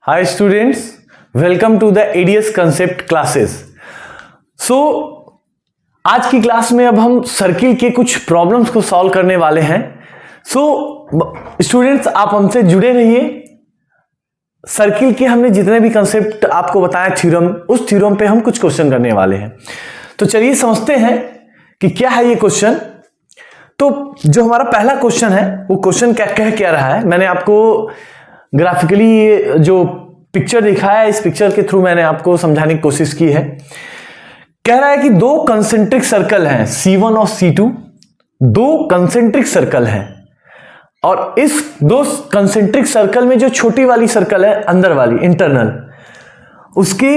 Hi students, welcome to the ADS concept classes. So आज की class में अब हम सर्किल के कुछ प्रॉब्लम्स को सॉल्व करने वाले हैं. So स्टूडेंट्स आप हमसे जुड़े रहिए. सर्किल के हमने जितने भी कंसेप्ट आपको बताया थ्योरम, उस थ्योरम पे हम कुछ क्वेश्चन करने वाले हैं. तो चलिए समझते हैं कि क्या है ये क्वेश्चन. तो जो हमारा पहला क्वेश्चन है वो क्वेश्चन क्या रहा है. मैंने आपको ग्राफिकली जो पिक्चर दिखाया है, इस पिक्चर के थ्रू मैंने आपको समझाने की कोशिश की है. कह रहा है कि दो कंसेंट्रिक सर्कल हैं C1 और C2, दो कंसेंट्रिक सर्कल हैं और इस दो कंसेंट्रिक सर्कल में जो छोटी वाली सर्कल है अंदर वाली इंटरनल, उसके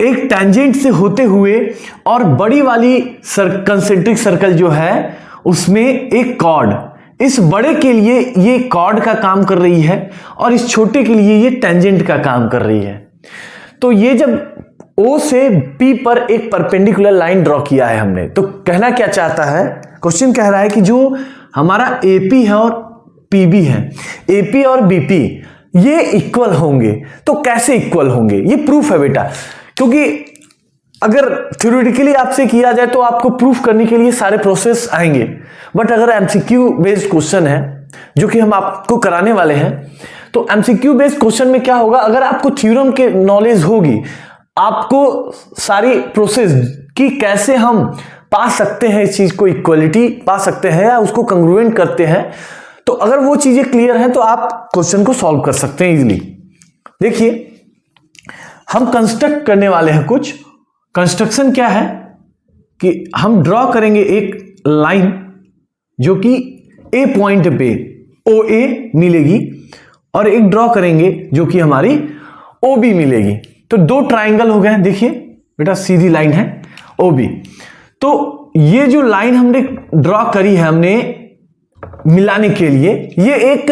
एक टेंजेंट से होते हुए और बड़ी वाली कंसेंट्रिक सर्कल जो है उसमें एक कॉर्ड, इस बड़े के लिए ये कॉर्ड का काम कर रही है और इस छोटे के लिए ये टेंजेंट का काम कर रही है. तो ये जब O से P पर एक परपेंडिकुलर लाइन ड्रॉ किया है हमने, तो कहना क्या चाहता है, क्वेश्चन कह रहा है कि जो हमारा AP है और PB है, AP और BP ये इक्वल होंगे. तो कैसे इक्वल होंगे, ये प्रूफ है बेटा. क्योंकि अगर थ्योरेटिकली आपसे किया जाए तो आपको प्रूफ करने के लिए सारे प्रोसेस आएंगे, बट अगर एमसीक्यू बेस्ड क्वेश्चन है जो कि हम आपको कराने वाले हैं, तो एमसीक्यू बेस्ड क्वेश्चन में क्या होगा, अगर आपको थ्योरम के नॉलेज होगी, आपको सारी प्रोसेस कि कैसे हम पा सकते हैं इस चीज को, इक्वलिटी पा सकते हैं या उसको कंग्रुएंट करते हैं, तो अगर वो चीजें क्लियर हैं तो आप क्वेश्चन को सॉल्व कर सकते हैं इजीली. देखिए हम कंस्ट्रक्ट करने वाले हैं कुछ. कंस्ट्रक्शन क्या है कि हम ड्रॉ करेंगे एक लाइन जो कि ए पॉइंट पे OA मिलेगी और एक ड्रॉ करेंगे जो कि हमारी OB मिलेगी. तो दो ट्राइंगल हो गए. देखिए बेटा सीधी लाइन है OB. तो ये जो लाइन हमने ड्रॉ करी है हमने मिलाने के लिए, ये एक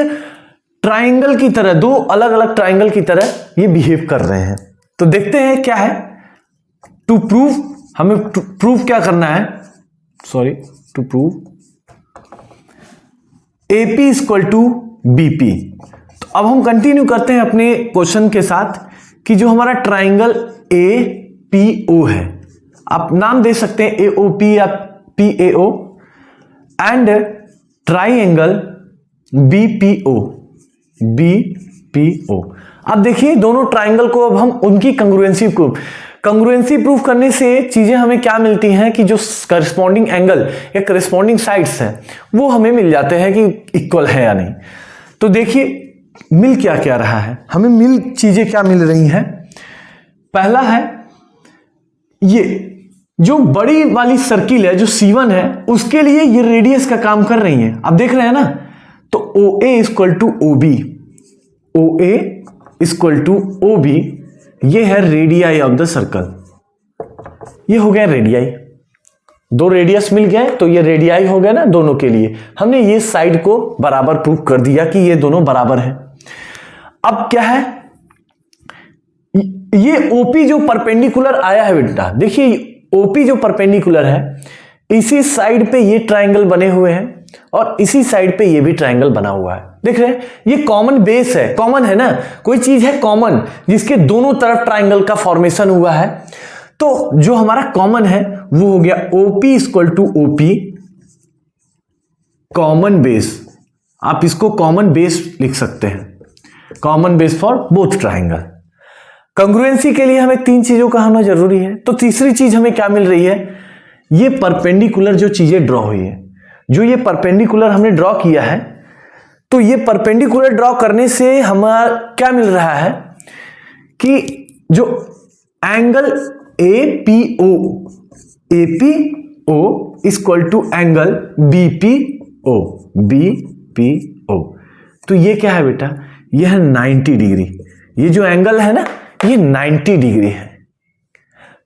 ट्राइंगल की तरह, दो अलग अलग ट्राइंगल की तरह ये बिहेव कर रहे हैं. तो देखते हैं क्या है. टू प्रूव, हमें प्रूव क्या करना है, to prove AP equal to BP. तो अब हम कंटिन्यू करते हैं अपने क्वेश्चन के साथ कि जो हमारा ट्राइंगल APO है, आप नाम दे सकते हैं AOP या PAO, एंड ट्राइंगल BPO. अब देखिए दोनों ट्राइंगल को अब हम उनकी कंग्रुएंसी प्रूफ करने से चीजें हमें क्या मिलती हैं कि जो करस्पॉन्डिंग एंगल या करस्पॉन्डिंग साइड्स हैं वो हमें मिल जाते हैं कि इक्वल है या नहीं. तो देखिए मिल क्या क्या रहा है, हमें चीजें क्या मिल रही हैं. पहला है ये जो बड़ी वाली सर्किल है जो C1 है, उसके लिए ये रेडियस का काम कर रही है. आप देख रहे हैं ना. तो OA equal to OB, OA equal to OB, ये है रेडियाई ऑफ द सर्कल. ये हो गया रेडियाई, दो रेडियस मिल गए तो ये रेडियाई हो गया ना दोनों के लिए. हमने ये साइड को बराबर प्रूव कर दिया कि ये दोनों बराबर हैं. अब क्या है, ये OP जो परपेंडिकुलर आया है बेटा, देखिए OP जो परपेंडिकुलर है, इसी साइड पे ये ट्राइंगल बने हुए हैं और इसी साइड पे ये भी ट्राइंगल बना हुआ है. देख रहे हैं, ये कॉमन बेस है, कॉमन है ना, कोई चीज है कॉमन जिसके दोनों तरफ ट्राइंगल का फॉर्मेशन हुआ है. तो जो हमारा कॉमन है वो हो गया OP equal to OP, common base. आप इसको कॉमन बेस लिख सकते हैं, common base for both triangle. Congruency के लिए हमें तीन चीजों का होना जरूरी है. तो तीसरी चीज हमें क्या मिल रही है, ये परपेंडिकुलर जो चीजें ड्रॉ हुई है, जो ये परपेंडिकुलर हमने ड्रॉ किया है, तो ये परपेंडिकुलर ड्रॉ करने से हमारा क्या मिल रहा है कि जो angle APO equal to angle BPO. तो ये क्या है बेटा, ये है 90 डिग्री. ये जो एंगल है ना ये 90 डिग्री है.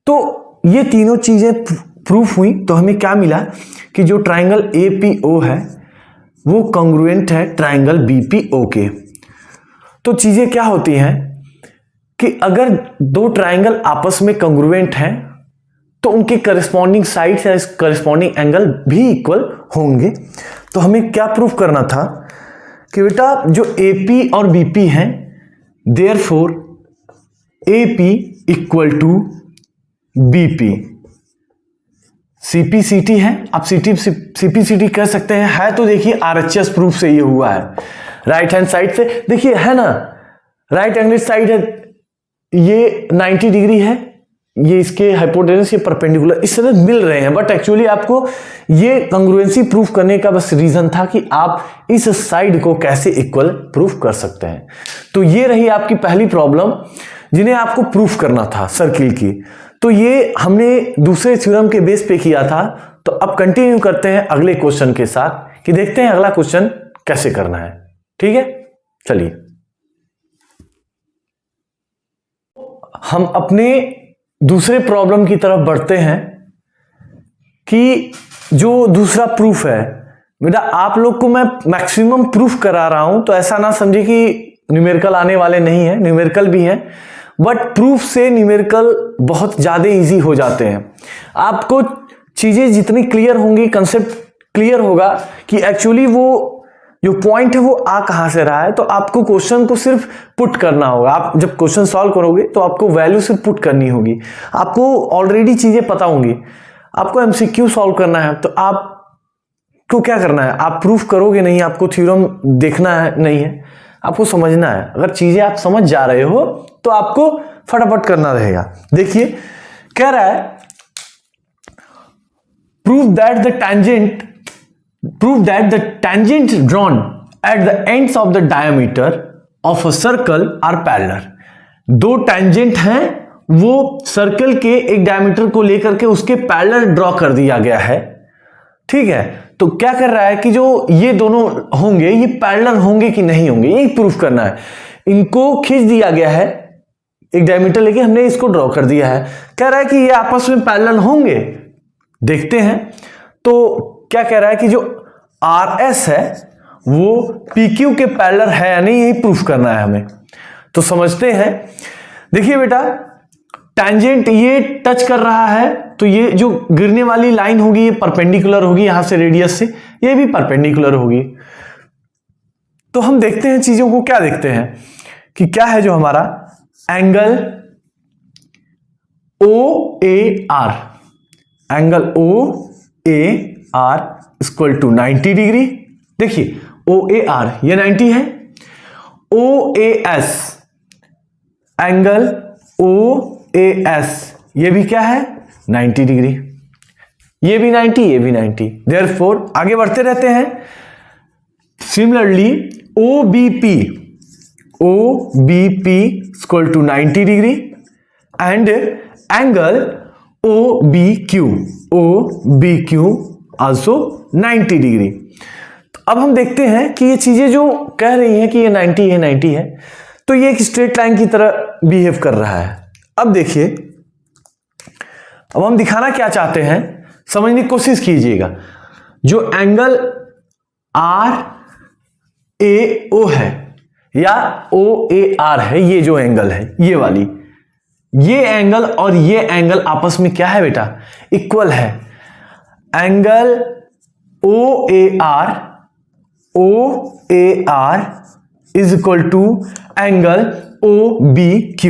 तो ये तीनों चीजें प्रूफ हुई. तो हमें क्या मिला कि जो ट्राइंगल APO है वो कॉन्ग्रुएंट है ट्राइंगल BPO के. तो चीजें क्या होती हैं कि अगर दो ट्राइंगल आपस में कॉन्ग्रुएंट हैं तो उनके करस्पॉन्डिंग साइड्स या करस्पॉन्डिंग एंगल भी इक्वल होंगे. तो हमें क्या प्रूफ करना था कि बेटा जो AP और BP हैं, therefore AP equal to BP। CP/CT है, आप CP/CT कर सकते हैं, है तो देखिए RHS प्रूफ से ये हुआ है। राइट हैंड साइड से देखिए है ना, राइट एंगल साइड है, ये 90 डिग्री है, ये इसके हाइपोटेनस, ये परपेंडिकुलर, इस तरह मिल रहे हैं। बट एक्चुअली आपको ये कंग्रुएंसी प्रूफ करने का बस रीजन था कि आप इस साइड को कैसे इक्वल प्रूफ कर सकते हैं। तो ये रही आपकी पहली प्रॉब्लम जिन्हें आपको प्रूफ करना था सर्किल की। तो ये हमने दूसरे थ्योरम के बेस पे किया था। तो अब कंटिन्यू करते हैं अगले क्वेश्चन के साथ कि देखते हैं अगला क्वेश्चन कैसे करना है। ठीक है, चलिए हम अपने दूसरे प्रॉब्लम की तरफ बढ़ते हैं कि जो दूसरा प्रूफ है। बेटा आप लोग को मैं मैक्सिमम प्रूफ करा रहा हूं, तो ऐसा ना समझे कि न्यूमेरिकल आने वाले नहीं है, न्यूमेरिकल भी हैं, बट प्रूफ से न्यूमेरिकल बहुत ज़्यादा इजी हो जाते हैं। आपको चीज़ें जितनी क्लियर होंगी, कंसेप्ट क्लियर होगा कि एक्चुअली वो जो पॉइंट है वो आ कहाँ से रहा है, तो आपको क्वेश्चन को सिर्फ पुट करना होगा। आप जब क्वेश्चन सॉल्व करोगे तो आपको वैल्यू सिर्फ पुट करनी होगी, आपको ऑलरेडी चीज़ें पता होंगी। आपको MCQ सॉल्व करना है तो आपको क्या करना है, आप प्रूफ करोगे नहीं, आपको थ्योरम देखना है नहीं है, आपको समझना है। अगर चीजें आप समझ जा रहे हो तो आपको फटाफट करना रहेगा। देखिए कह रहा है prove that the tangent drawn at the ends of the diameter of a circle are parallel। दो tangent हैं, वो सर्कल के एक डायमीटर को लेकर के उसके पैरेलल ड्रॉ कर दिया गया है। ठीक है, तो क्या कर रहा है कि जो ये दोनों होंगे ये पैरेलल होंगे कि नहीं होंगे, यही प्रूफ करना है। इनको खींच दिया गया है, एक डायमीटर लेके हमने इसको ड्रॉ कर दिया है। कह रहा है कि ये आपस में पैरेलल होंगे, देखते हैं। तो क्या कह रहा है कि जो RS है वो PQ के पैरेलल है या नहीं, यही प्रूफ करना है हमें। तो समझते हैं। देखिए बेटा टेंजेंट ये टच कर रहा है, तो ये जो गिरने वाली लाइन होगी ये परपेंडिकुलर होगी, यहां से रेडियस से ये भी परपेंडिकुलर होगी। तो हम देखते हैं चीजों को, क्या देखते हैं कि क्या है जो हमारा angle OAR, angle OAR equal to 90 degree. देखिए OAR ये 90 है, OAS एंगल OAS ये भी क्या है 90 डिग्री, ये भी 90, ये भी 90। देयरफॉर आगे बढ़ते रहते हैं। Similarly OBP equal to 90 degree and angle OBQ also 90 degree. तो अब हम देखते हैं कि ये चीजें जो कह रही हैं कि ये 90 है, तो ये एक स्ट्रेट लाइन की तरह बिहेव कर रहा है। अब देखिए, अब हम दिखाना क्या चाहते हैं, समझने की कोशिश कीजिएगा। जो एंगल RAO है या OAR है, ये जो एंगल है ये वाली, ये एंगल और ये एंगल आपस में क्या है बेटा, इक्वल है। Angle OAR is equal to angle OBQ।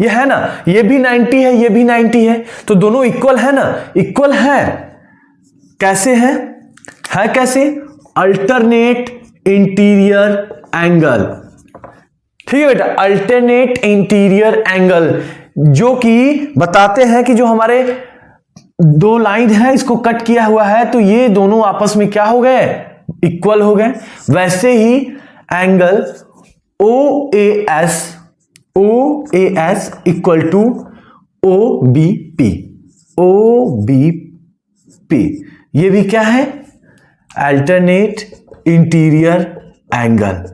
ये है ना, ये भी 90 है, ये भी 90 है, तो दोनों इक्वल है ना, इक्वल है। कैसे है कैसे, अल्टरनेट इंटीरियर एंगल। ठीक है बेटा, अल्टरनेट इंटीरियर एंगल, जो कि बताते हैं कि जो हमारे दो लाइन है इसको कट किया हुआ है, तो ये दोनों आपस में क्या हो गए, इक्वल हो गए। वैसे ही angle OAS equal to OBP, ये भी क्या है, अल्टरनेट इंटीरियर एंगल।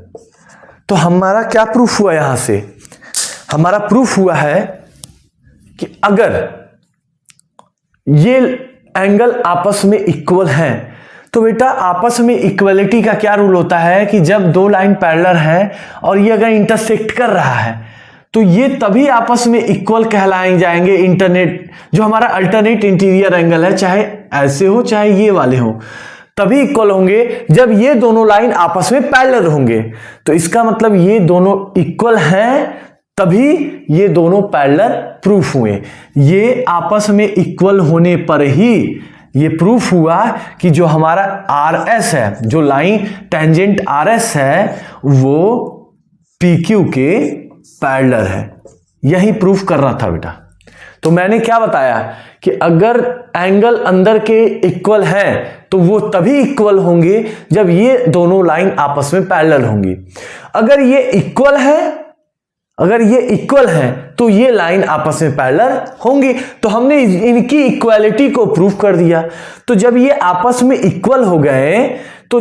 तो हमारा क्या प्रूफ हुआ, यहां से हमारा प्रूफ हुआ है कि अगर ये एंगल आपस में इक्वल हैं, तो बेटा आपस में इक्वलिटी का क्या रूल होता है कि जब दो लाइन पैरेलल है और ये अगर इंटरसेक्ट कर रहा है तो ये तभी आपस में इक्वल कहलाए जाएंगे। इंटरनेट जो हमारा अल्टरनेट इंटीरियर एंगल है, चाहे ऐसे हो चाहे ये वाले हो, तभी इक्वल होंगे जब ये दोनों लाइन आपस में पैरेलल होंगे। तो इसका मतलब ये दोनों इक्वल हैं तभी ये दोनों पैरेलल प्रूफ हुए। ये आपस में इक्वल होने पर ही ये प्रूफ हुआ कि जो हमारा आर एस है, जो लाइन टेंजेंट आर एस है, वो पी क्यू के पैरेलल है। यही प्रूफ करना था बेटा। तो मैंने क्या बताया कि अगर एंगल अंदर के इक्वल हैं तो वो तभी इक्वल होंगे जब ये दोनों लाइन आपस में पैरेलल होंगी। अगर ये इक्वल हैं तो ये लाइन आपस में पैरेलल होंगी। तो हमने इनकी इक्वालिटी को प्रूफ कर दिया। तो जब ये आपस में इक्वल हो गए तो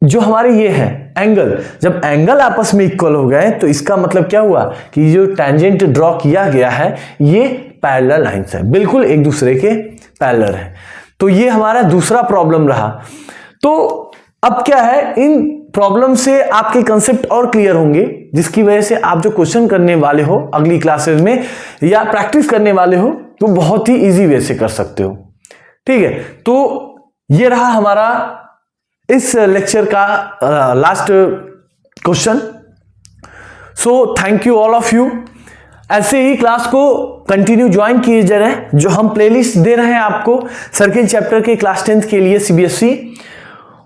जो हमारे ये है एंगल, जब एंगल आपस में इक्वल हो गए तो इसका मतलब क्या हुआ कि जो टेंजेंट ड्रॉ किया गया है ये पैरेलल लाइंस है, बिल्कुल एक दूसरे के पैरेलल है। तो ये हमारा दूसरा प्रॉब्लम रहा। तो अब क्या है, इन प्रॉब्लम से आपके कंसेप्ट और क्लियर होंगे, जिसकी वजह से आप जो क्वेश्चन करने वाले हो अगली क्लासेस में या प्रैक्टिस करने वाले हो तो बहुत ही इजी वे से कर सकते हो। ठीक है, तो ये रहा हमारा इस लेक्चर का last question. So thank you all of you. ऐसे ही क्लास को कंटिन्यू ज्वाइन किए जा रहे हैं। जो हम प्लेलिस्ट दे रहे हैं आपको सर्किल चैप्टर के क्लास 10th के लिए सीबीएसई,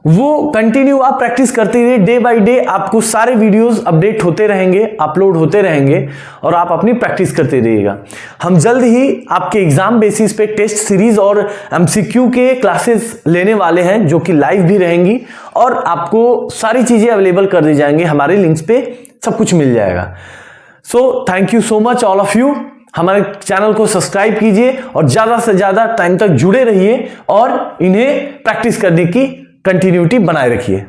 वो कंटिन्यू आप प्रैक्टिस करते रहिए। डे बाय डे आपको सारे वीडियोस अपडेट होते रहेंगे, अपलोड होते रहेंगे और आप अपनी प्रैक्टिस करते रहिएगा। हम जल्द ही आपके एग्जाम बेसिस पे टेस्ट सीरीज और एमसीक्यू के क्लासेस लेने वाले हैं जो कि लाइव भी रहेंगी और आपको सारी चीजें अवेलेबल कर दी जाएंगी। हमारे लिंक्स पे सब कुछ मिल जाएगा। So thank you so much all of you. हमारे चैनल को सब्सक्राइब कीजिए और ज्यादा से ज्यादा टाइम तक जुड़े रहिए और इन्हें प्रैक्टिस करने की कंटिन्यूटी बनाए रखिए।